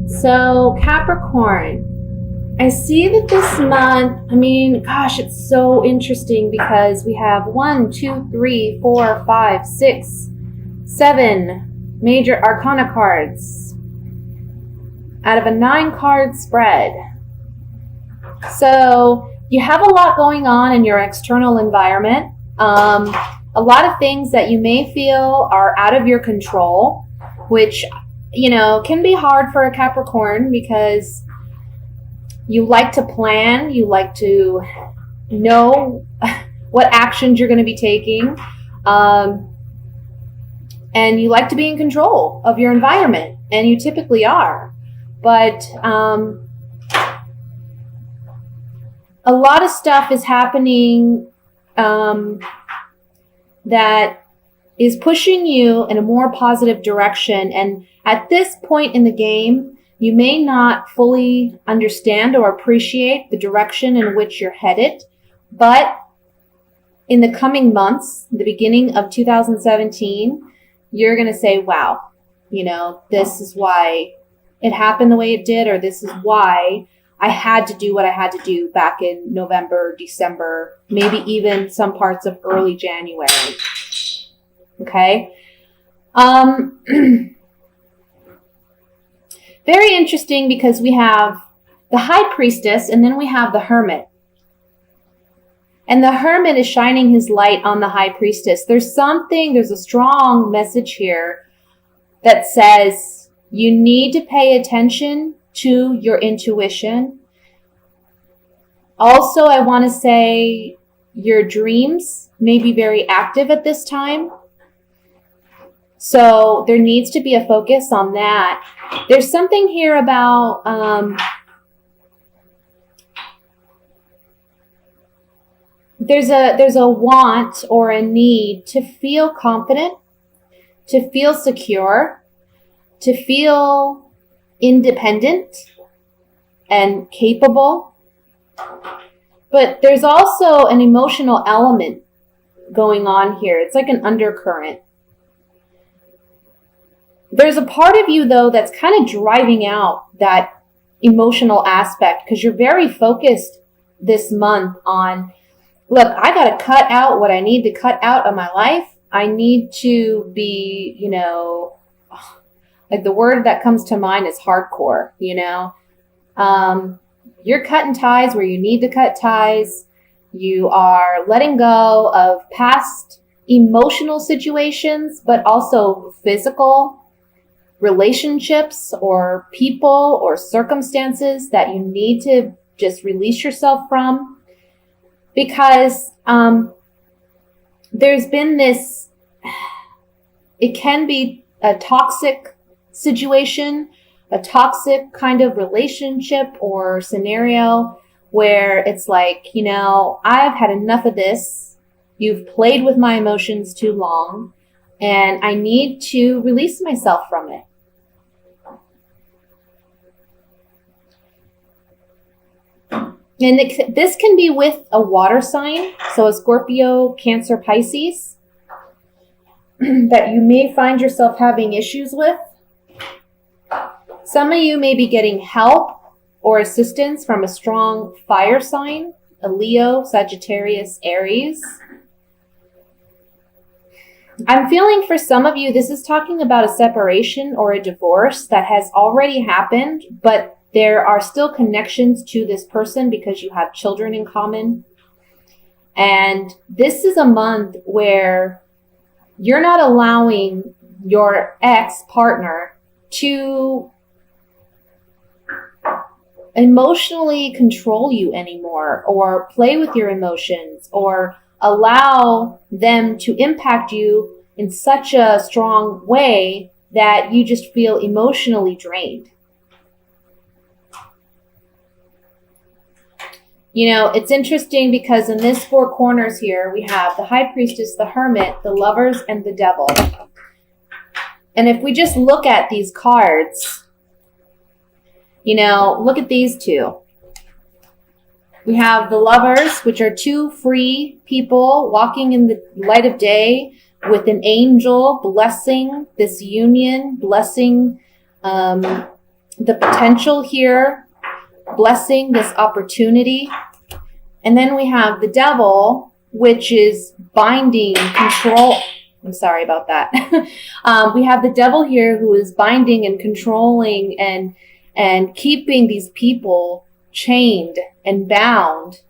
So Capricorn, I see that this month, gosh, it's so interesting because we have 1, 2, 3, 4, 5, 6, 7 major arcana cards out of a 9-card spread. So you have a lot going on in your external environment. A lot of things that you may feel are out of your control, which, can be hard for a Capricorn because you like to plan, you like to know what actions you're going to be taking, and you like to be in control of your environment, and you typically are. But a lot of stuff is happening that is pushing you in a more positive direction. And at this point in the game, you may not fully understand or appreciate the direction in which you're headed. But in the coming months, the beginning of 2017, you're going to say, wow, this is why it happened the way it did, or this is why I had to do what I had to do back in November, December, maybe even some parts of early January. Okay. Very interesting because we have the High Priestess and then we have the Hermit. And the Hermit is shining his light on the High Priestess. There's a strong message here that says you need to pay attention to your intuition. Also, I want to say your dreams may be very active at this time. So there needs to be a focus on that. There's something here about there's a want or a need to feel confident, to feel secure, to feel independent and capable. But there's also an emotional element going on here. It's like an undercurrent. There's a part of you, though, that's kind of driving out that emotional aspect because you're very focused this month on, look, I got to cut out what I need to cut out of my life. I need to be, like the word that comes to mind is hardcore, You're cutting ties where you need to cut ties. You are letting go of past emotional situations, but also physical relationships or people or circumstances that you need to just release yourself from. Because there's been this, it can be a toxic situation, a toxic kind of relationship or scenario where it's like, I've had enough of this. You've played with my emotions too long, and I need to release myself from it. And this can be with a water sign, so a Scorpio, Cancer, Pisces, that you may find yourself having issues with. Some of you may be getting help or assistance from a strong fire sign, a Leo, Sagittarius, Aries. I'm feeling for some of you, this is talking about a separation or a divorce that has already happened, but there are still connections to this person because you have children in common. And this is a month where you're not allowing your ex-partner to emotionally control you anymore or play with your emotions or allow them to impact you in such a strong way that you just feel emotionally drained. It's interesting because in this 4 corners here, we have the High Priestess, the Hermit, the Lovers, and the Devil. And if we just look at these cards, look at these two. We have the Lovers, which are 2 free people walking in the light of day with an angel blessing this union, blessing the potential here, blessing this opportunity. And then we have the devil, which is binding, control. I'm sorry about that. We have the devil here who is binding and controlling and keeping these people chained and bound.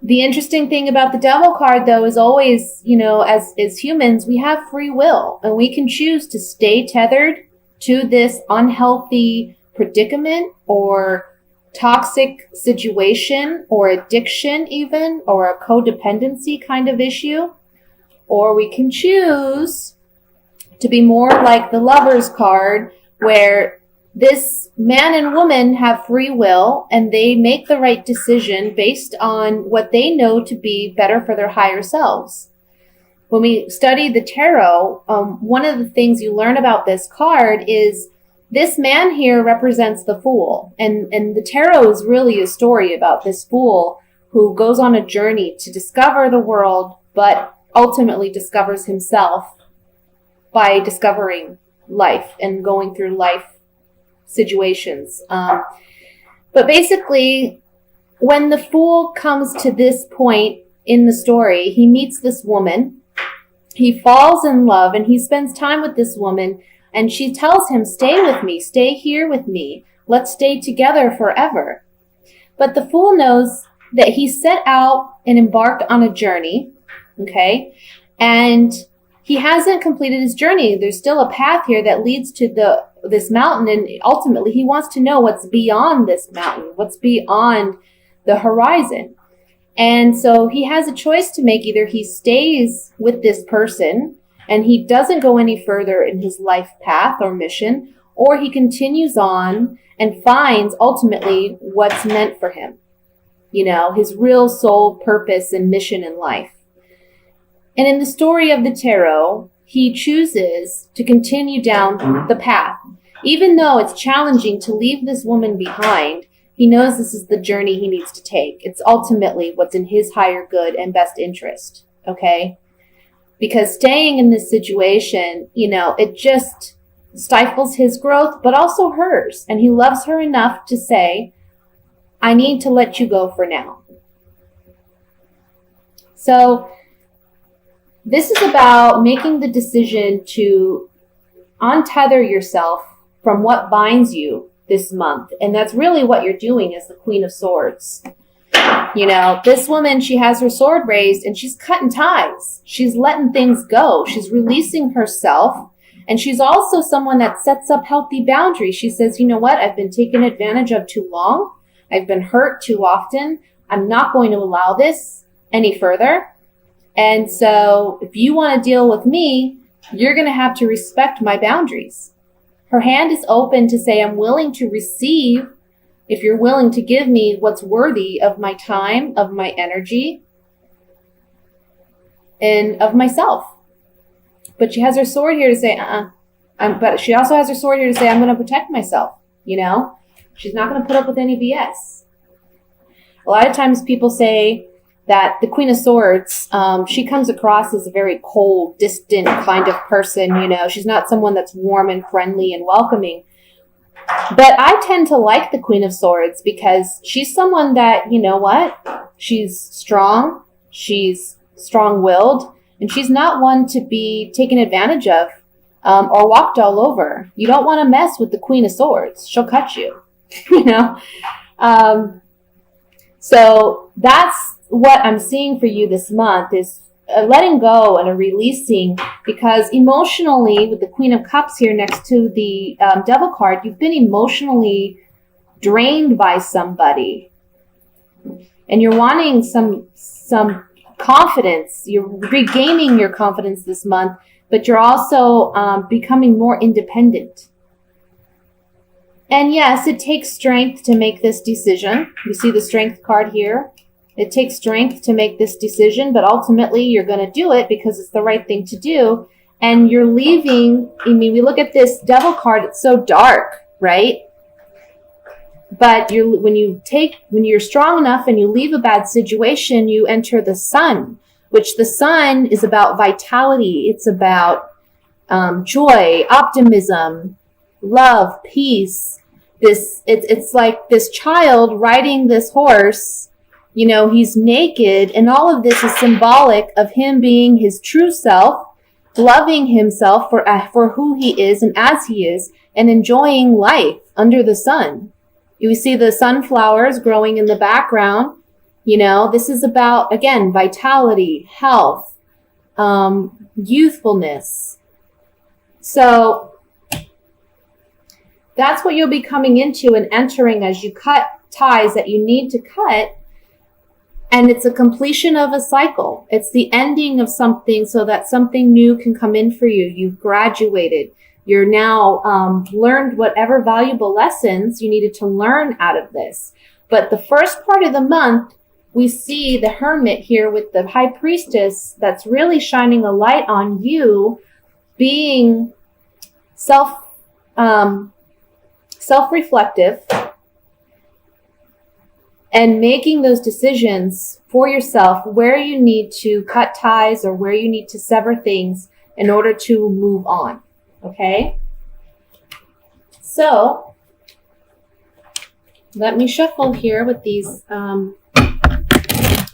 The interesting thing about the devil card, though, is always, as humans, we have free will, and we can choose to stay tethered to this unhealthy predicament or toxic situation or addiction even, or a codependency kind of issue. Or we can choose to be more like the Lover's card, where this man and woman have free will and they make the right decision based on what they know to be better for their higher selves. When we study the tarot, one of the things you learn about this card is this man here represents the Fool. And the tarot is really a story about this Fool who goes on a journey to discover the world, but ultimately discovers himself by discovering life and going through life situations. But basically, when the Fool comes to this point in the story, he meets this woman, he falls in love, and he spends time with this woman, and she tells him, stay with me, stay here with me, let's stay together forever. But the Fool knows that he set out and embarked on a journey, okay? And he hasn't completed his journey. There's still a path here that leads to this mountain, and ultimately he wants to know what's beyond this mountain, what's beyond the horizon. And so he has a choice to make. Either he stays with this person and he doesn't go any further in his life path or mission, or he continues on and finds ultimately what's meant for him, his real soul purpose and mission in life. And in the story of the tarot, he chooses to continue down the path. Even though it's challenging to leave this woman behind, he knows this is the journey he needs to take. It's ultimately what's in his higher good and best interest, okay? Because staying in this situation, it just stifles his growth, but also hers. And he loves her enough to say, I need to let you go for now. So this is about making the decision to untether yourself from what binds you this month. And that's really what you're doing as the Queen of Swords. This woman, she has her sword raised and she's cutting ties. She's letting things go. She's releasing herself. And she's also someone that sets up healthy boundaries. She says, you know what? I've been taken advantage of too long. I've been hurt too often. I'm not going to allow this any further. And so if you want to deal with me, you're going to have to respect my boundaries. Her hand is open to say, I'm willing to receive if you're willing to give me what's worthy of my time, of my energy, and of myself. But she has her sword here to say, but she also has her sword here to say, I'm going to protect myself, She's not going to put up with any BS. A lot of times people say that the Queen of Swords, she comes across as a very cold, distant kind of person, She's not someone that's warm and friendly and welcoming. But I tend to like the Queen of Swords because she's someone that, she's strong, she's strong-willed, and she's not one to be taken advantage of or walked all over. You don't want to mess with the Queen of Swords. She'll cut you, So that's what I'm seeing for you this month is a letting go and a releasing, because emotionally, with the Queen of Cups here next to the Devil card, you've been emotionally drained by somebody, and you're wanting some confidence. You're regaining your confidence this month, but you're also becoming more independent. And yes, it takes strength to make this decision. You see the Strength card here. It takes strength to make this decision, but ultimately you're going to do it because it's the right thing to do. And you're leaving, we look at this Devil card, it's so dark, right? But when you're strong enough and you leave a bad situation, you enter the Sun, which the Sun is about vitality. It's about joy, optimism, love, peace. It's like this child riding this horse, you know, he's naked, and all of this is symbolic of him being his true self, loving himself for who he is and as he is, and enjoying life under the sun. You see the sunflowers growing in the background. You know, this is about, again, vitality, health, youthfulness. So that's what you'll be coming into and entering as you cut ties that you need to cut. And it's a completion of a cycle. It's the ending of something so that something new can come in for you. You've graduated. You're now learned whatever valuable lessons you needed to learn out of this. But the first part of the month, we see the Hermit here with the High Priestess that's really shining a light on you being self-reflective and making those decisions for yourself where you need to cut ties or where you need to sever things in order to move on. Okay? So, let me shuffle here with these,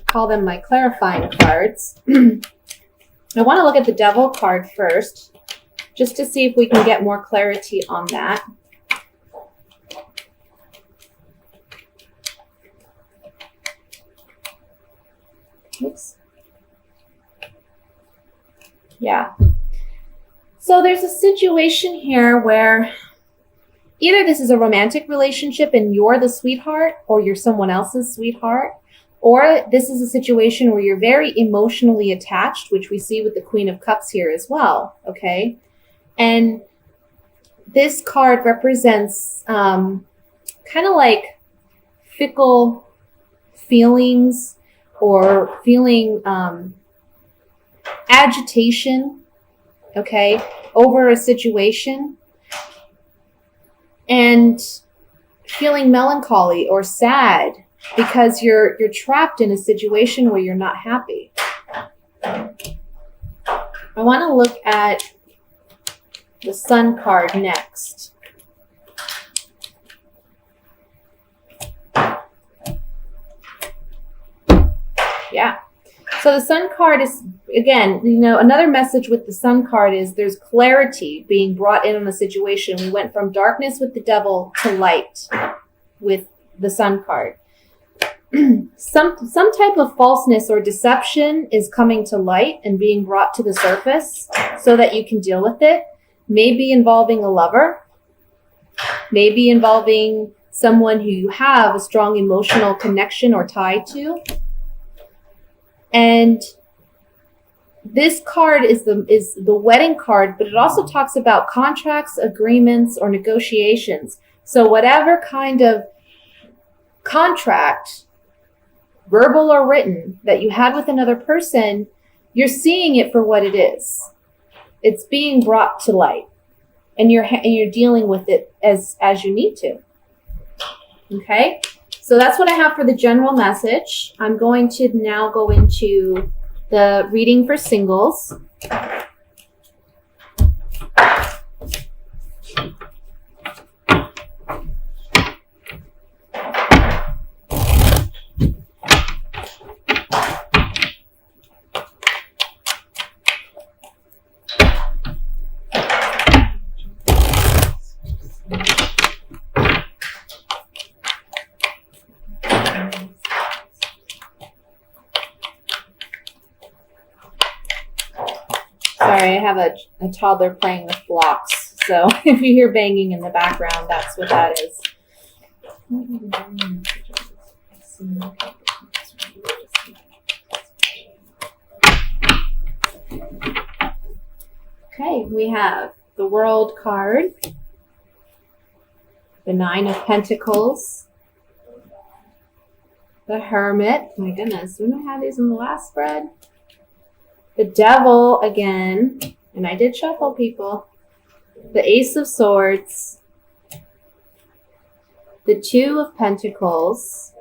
call them my clarifying cards. I want to look at the Devil card first, just to see if we can get more clarity on that. Oops. Yeah. So there's a situation here where either this is a romantic relationship and you're the sweetheart, or you're someone else's sweetheart, or this is a situation where you're very emotionally attached, which we see with the Queen of Cups here as well, okay? And this card represents kind of like fickle feelings or feeling agitation, okay, over a situation, and feeling melancholy or sad because you're trapped in a situation where you're not happy. I want to look at the Sun card next. Yeah. So the Sun card is, again, you know, another message with the Sun card is there's clarity being brought in on a situation. We went from darkness with the Devil to light with the Sun card. Some type of falseness or deception is coming to light and being brought to the surface so that you can deal with it. Maybe involving a lover, maybe involving someone who you have a strong emotional connection or tie to. And this card is the wedding card, but it also talks about contracts, agreements, or negotiations. So whatever kind of contract, verbal or written, that you had with another person, you're seeing it for what it is. It's being brought to light, and you're dealing with it as you need to. Okay? So that's what I have for the general message. I'm going to now go into the reading for singles. Sorry, I have a toddler playing with blocks. So if you hear banging in the background, that's what that is. Okay, we have the World card, the Nine of Pentacles, the Hermit. My goodness, we don't have these in the last spread. The Devil again, and I did shuffle, people. The Ace of Swords, the Two of Pentacles,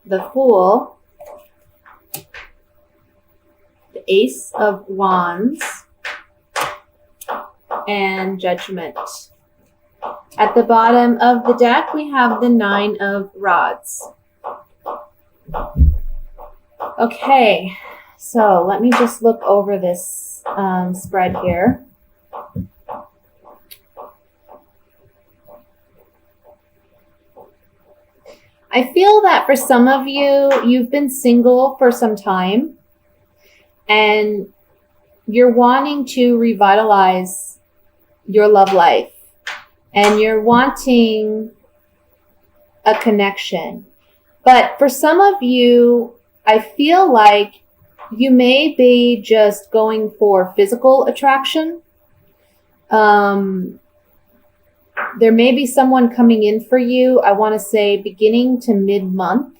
the Fool, the Ace of Wands, and Judgment. At the bottom of the deck, we have the Nine of Rods. Okay, so let me just look over this spread here. I feel that for some of you, you've been single for some time and you're wanting to revitalize your love life and you're wanting a connection. But for some of you, I feel like you may be just going for physical attraction. There may be someone coming in for you, I want to say beginning to mid-month,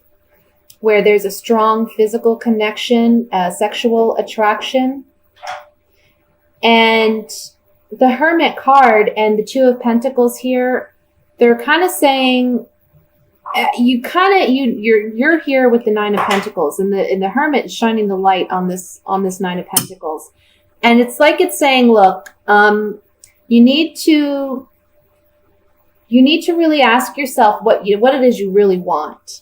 where there's a strong physical connection, sexual attraction. And the Hermit card and the Two of Pentacles here, they're kind of saying you're here with the Nine of Pentacles, and the Hermit is shining the light on this Nine of Pentacles. And it's like it's saying, look, you need to really ask yourself what it is you really want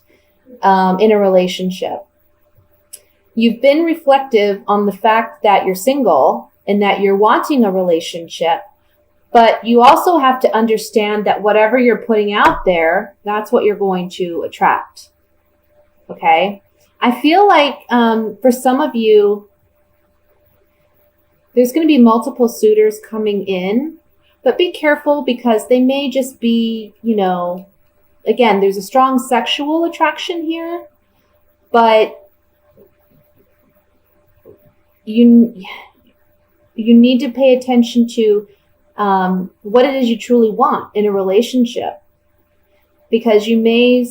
in a relationship. You've been reflective on the fact that you're single and that you're wanting a relationship, but you also have to understand that whatever you're putting out there, that's what you're going to attract. Okay? I feel like for some of you, there's going to be multiple suitors coming in. But be careful because they may just be, again, there's a strong sexual attraction here, but you need to pay attention to what it is you truly want in a relationship. Because you may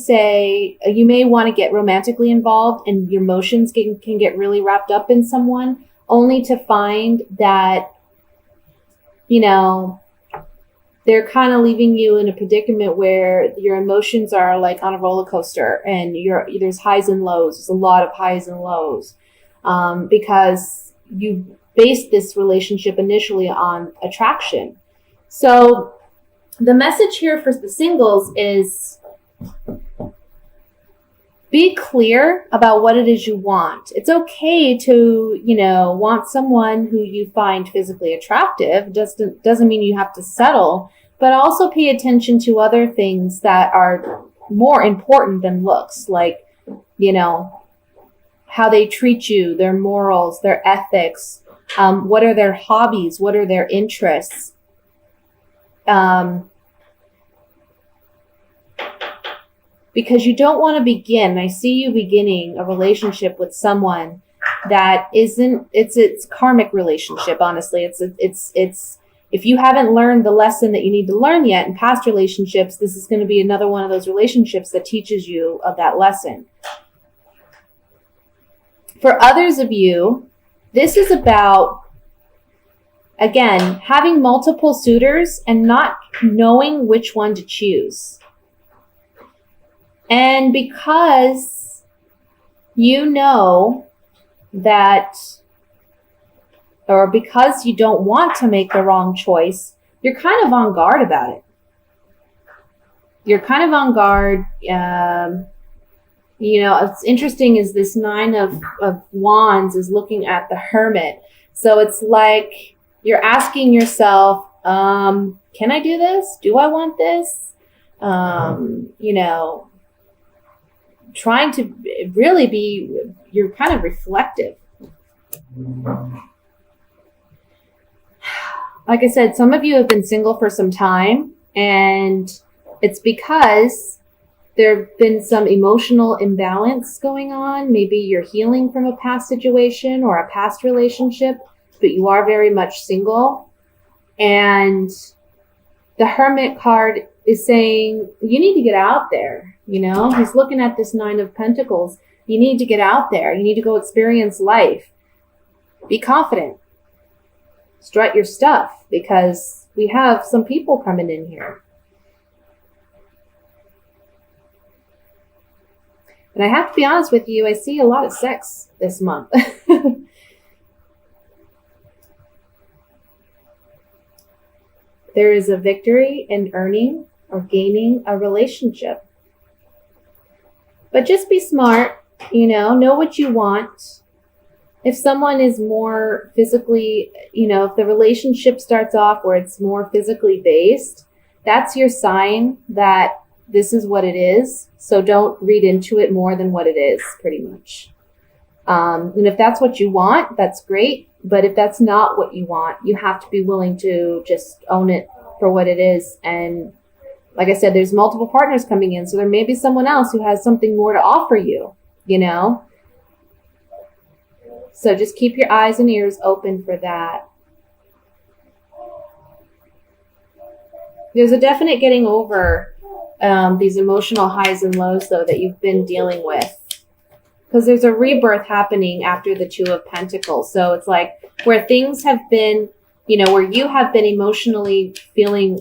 want to get romantically involved and your emotions can get really wrapped up in someone, only to find that, they're kind of leaving you in a predicament where your emotions are like on a roller coaster and there's highs and lows. There's a lot of highs and lows because you based this relationship initially on attraction. So the message here for the singles is be clear about what it is you want. It's okay to, want someone who you find physically attractive. Doesn't mean you have to settle, but also pay attention to other things that are more important than looks, like, how they treat you, their morals, their ethics, what are their hobbies, what are their interests. Because you don't want to begin. I see you beginning a relationship with someone that it's karmic relationship. Honestly, it's if you haven't learned the lesson that you need to learn yet in past relationships, this is going to be another one of those relationships that teaches you of that lesson. For others of you, this is about, again, having multiple suitors and not knowing which one to choose. And because you know that, or because you don't want to make the wrong choice, you're kind of on guard about it. You're kind of on guard. It's interesting is this Nine of Wands is looking at the Hermit. So it's like you're asking yourself, can I do this? Do I want this? Trying to really you're kind of reflective. Like I said, some of you have been single for some time, and it's because there have been some emotional imbalance going on. Maybe you're healing from a past situation or a past relationship, but you are very much single. And the Hermit card is saying, you need to get out there. He's looking at this Nine of Pentacles. You need to get out there. You need to go experience life. Be confident. Strut your stuff, because we have some people coming in here. And I have to be honest with you, I see a lot of sex this month. There is a victory in earning or gaining a relationship. But just be smart, know what you want. If someone is more physically, if the relationship starts off where it's more physically based, that's your sign that this is what it is. So don't read into it more than what it is, pretty much. And if that's what you want, that's great. But if that's not what you want, you have to be willing to just own it for what it is. And like I said, there's multiple partners coming in. So there may be someone else who has something more to offer you, So just keep your eyes and ears open for that. There's a definite getting over these emotional highs and lows, though, that you've been dealing with. Because there's a rebirth happening after the Two of Pentacles. So it's like where things have been, where you have been emotionally feeling,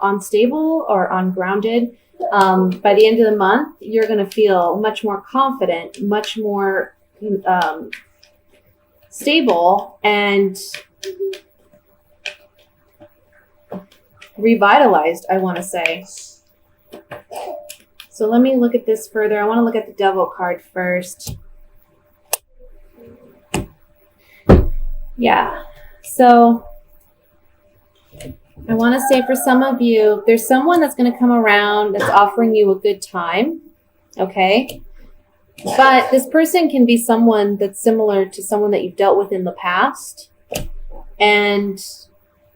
unstable or ungrounded. By the end of the month, you're going to feel much more confident, much more stable, and revitalized, I want to say. So let me look at this further. I want to look at the Devil card first. Yeah. So I want to say for some of you, there's someone that's going to come around that's offering you a good time. Okay. But this person can be someone that's similar to someone that you've dealt with in the past and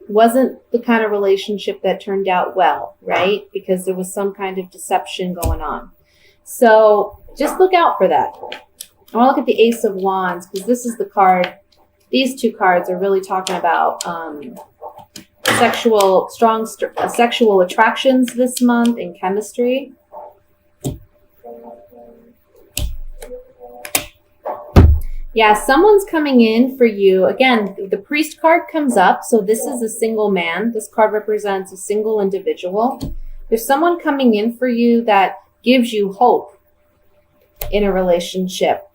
wasn't the kind of relationship that turned out well, right? Because there was some kind of deception going on. So just look out for that. I want to look at the Ace of Wands because this is the card. These two cards are really talking about strong sexual attractions this month and chemistry. Yeah, someone's coming in for you. Again, the Priest card comes up. So this is a single man. This card represents a single individual. There's someone coming in for you that gives you hope in a relationship.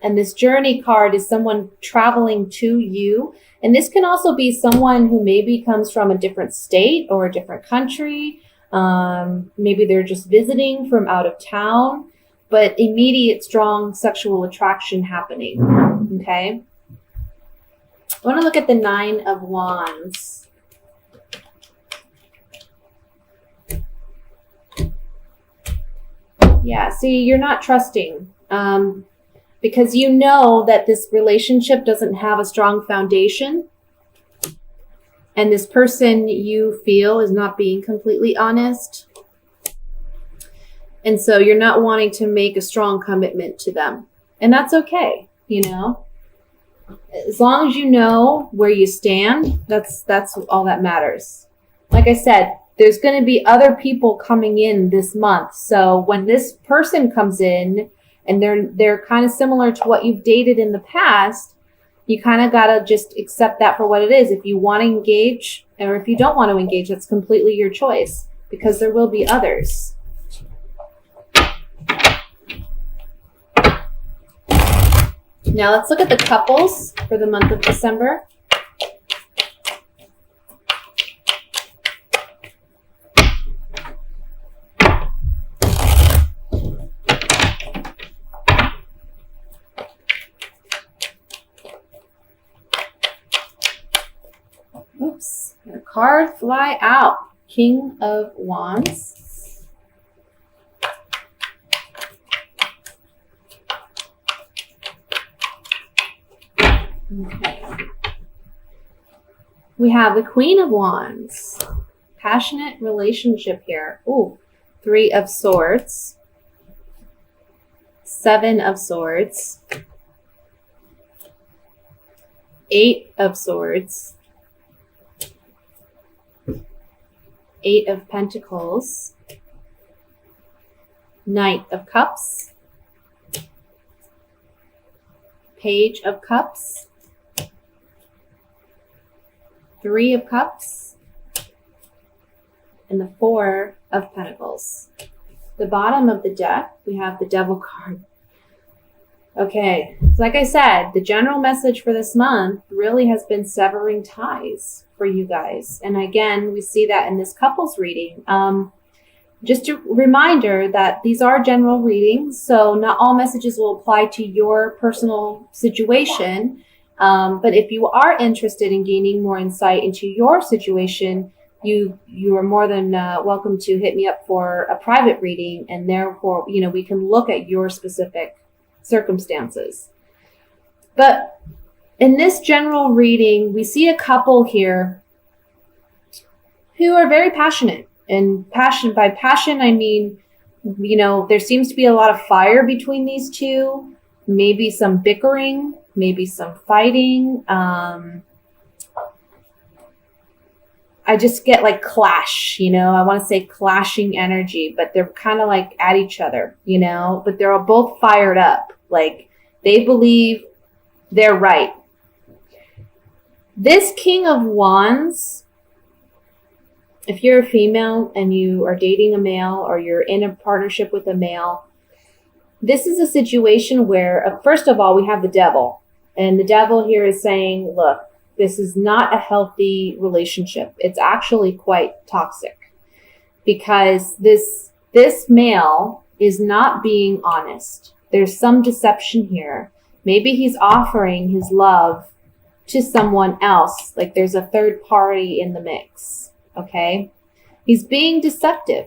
And this Journey card is someone traveling to you. And this can also be someone who maybe comes from a different state or a different country. Maybe they're just visiting from out of town. But immediate, strong sexual attraction happening, okay? I want to look at the Nine of Wands. Yeah, see, you're not trusting because you know that this relationship doesn't have a strong foundation. And this person you feel is not being completely honest. And so you're not wanting to make a strong commitment to them. And that's okay, As long as you know where you stand, that's all that matters. Like I said, there's going to be other people coming in this month. So when this person comes in and they're kind of similar to what you've dated in the past, you kind of got to just accept that for what it is. If you want to engage or if you don't want to engage, that's completely your choice because there will be others. Now let's look at the couples for the month of December. Oops, a card fly out. King of Wands. Okay. We have the Queen of Wands. Passionate relationship here. Ooh, Three of Swords. Seven of Swords. Eight of Swords. Eight of Pentacles. Knight of Cups. Page of Cups. Three of Cups, and the Four of Pentacles. The bottom of the deck, we have the Devil card. Okay, so like I said, the general message for this month really has been severing ties for you guys. And again, we see that in this couples reading. Just a reminder that these are general readings, so not all messages will apply to your personal situation. But if you are interested in gaining more insight into your situation, you are more than welcome to hit me up for a private reading, and therefore, we can look at your specific circumstances. But in this general reading, we see a couple here who are very passionate. And by passion, I mean, there seems to be a lot of fire between these two, maybe some bickering, maybe some fighting. I just get like clash, I want to say clashing energy, but they're kind of like at each other, but they're all both fired up. Like they believe they're right. This King of Wands, if you're a female and you are dating a male or you're in a partnership with a male, this is a situation where, first of all, we have the devil. And the devil here is saying, look, this is not a healthy relationship. It's actually quite toxic because this male is not being honest. There's some deception here. Maybe he's offering his love to someone else. Like there's a third party in the mix. Okay? He's being deceptive.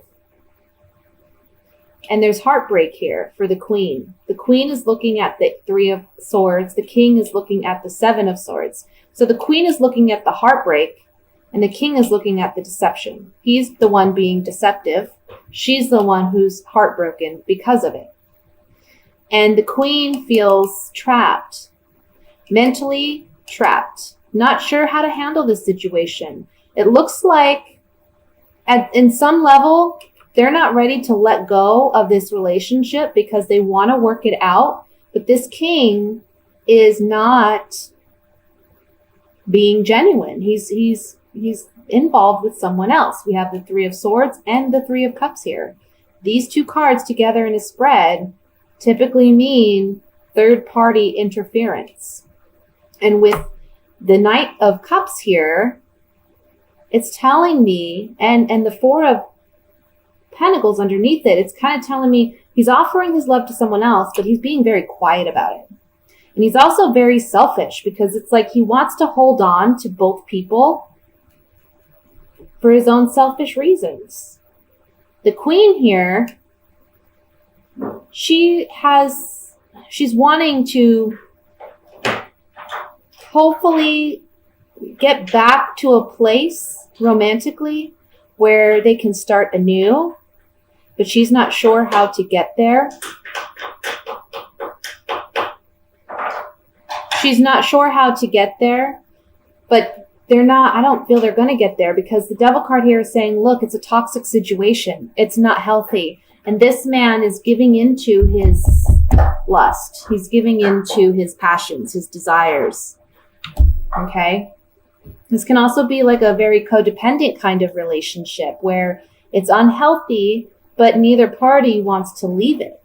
And there's heartbreak here for the queen. The queen is looking at the 3 of Swords. The king is looking at the 7 of Swords. So the queen is looking at the heartbreak and the king is looking at the deception. He's the one being deceptive. She's the one who's heartbroken because of it. And the queen feels trapped, mentally trapped, not sure how to handle this situation. It looks like in some level, they're not ready to let go of this relationship because they want to work it out. But this king is not being genuine. He's involved with someone else. We have the 3 of Swords and the 3 of Cups here. These 2 cards together in a spread typically mean third party interference. And with the Knight of Cups here, it's telling me, and the 4 of Pentacles underneath it, it's kind of telling me he's offering his love to someone else, but he's being very quiet about it. And he's also very selfish because it's like he wants to hold on to both people for his own selfish reasons. The queen here, she's wanting to hopefully get back to a place romantically where they can start anew, but she's not sure how to get there. She's not sure how to get there, but I don't feel they're going to get there because the Devil card here is saying, look, it's a toxic situation. It's not healthy. And this man is giving into his lust. He's giving into his passions, his desires. Okay? This can also be like a very codependent kind of relationship where it's unhealthy, but neither party wants to leave it.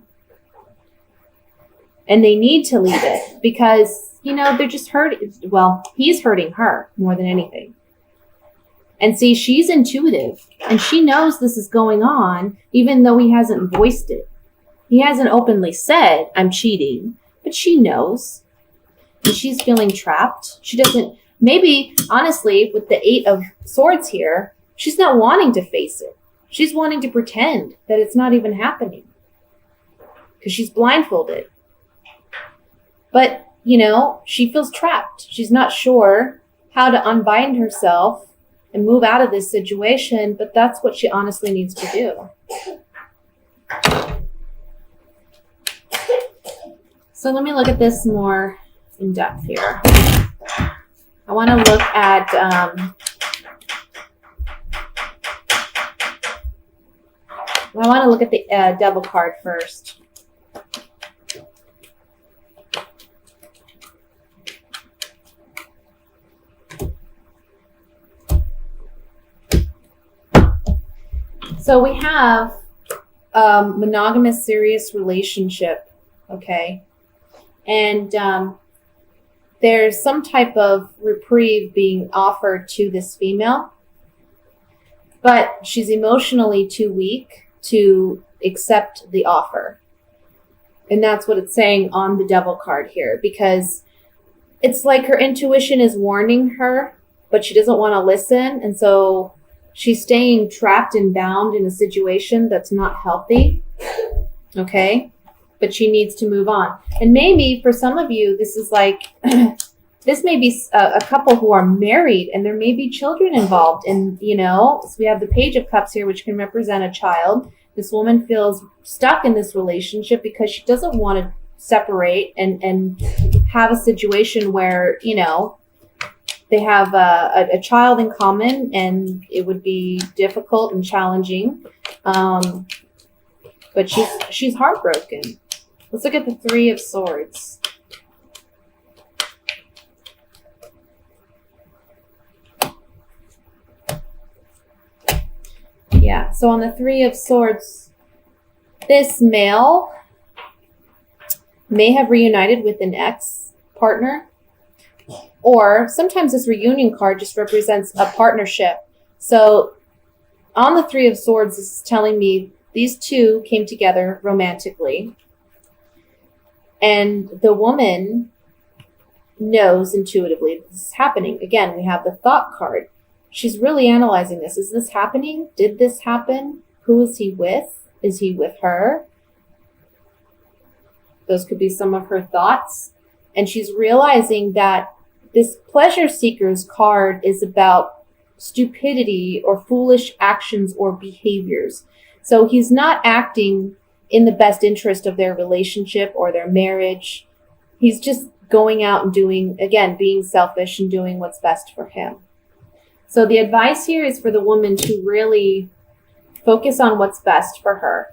And they need to leave it because, they're just hurting. Well, he's hurting her more than anything. And see, she's intuitive and she knows this is going on, even though he hasn't voiced it. He hasn't openly said, I'm cheating, but she knows. And she's feeling trapped. She doesn't, maybe, honestly, with the 8 of Swords here, she's not wanting to face it. She's wanting to pretend that it's not even happening because she's blindfolded. But, she feels trapped. She's not sure how to unbind herself and move out of this situation, but that's what she honestly needs to do. So let me look at this more in depth here. I want to look at the Devil card first. So we have monogamous serious relationship, okay? And there's some type of reprieve being offered to this female, but she's emotionally too weak to accept the offer. And that's what it's saying on the Devil card here, because it's like her intuition is warning her, but she doesn't want to listen. And so she's staying trapped and bound in a situation that's not healthy. Okay? But she needs to move on. And maybe for some of you, this is like, this may be a couple who are married and there may be children involved. And, you know, so we have the Page of Cups here, which can represent a child. This woman feels stuck in this relationship because she doesn't want to separate and have a situation where, you know, they have a child in common and it would be difficult and challenging. But she's heartbroken. Let's look at the Three of Swords. Yeah, so on the Three of Swords, this male may have reunited with an ex-partner, or sometimes this reunion card just represents a partnership. So on the Three of Swords, this is telling me these two came together romantically, and the woman knows intuitively that this is happening. Again, we have the Thought card. She's really analyzing this. Is this happening? Did this happen? Who is he with? Is he with her? Those could be some of her thoughts. And she's realizing that this pleasure seeker's card is about stupidity or foolish actions or behaviors. So he's not acting in the best interest of their relationship or their marriage. He's just going out and doing, again, being selfish and doing what's best for him. So the advice here is for the woman to really focus on what's best for her.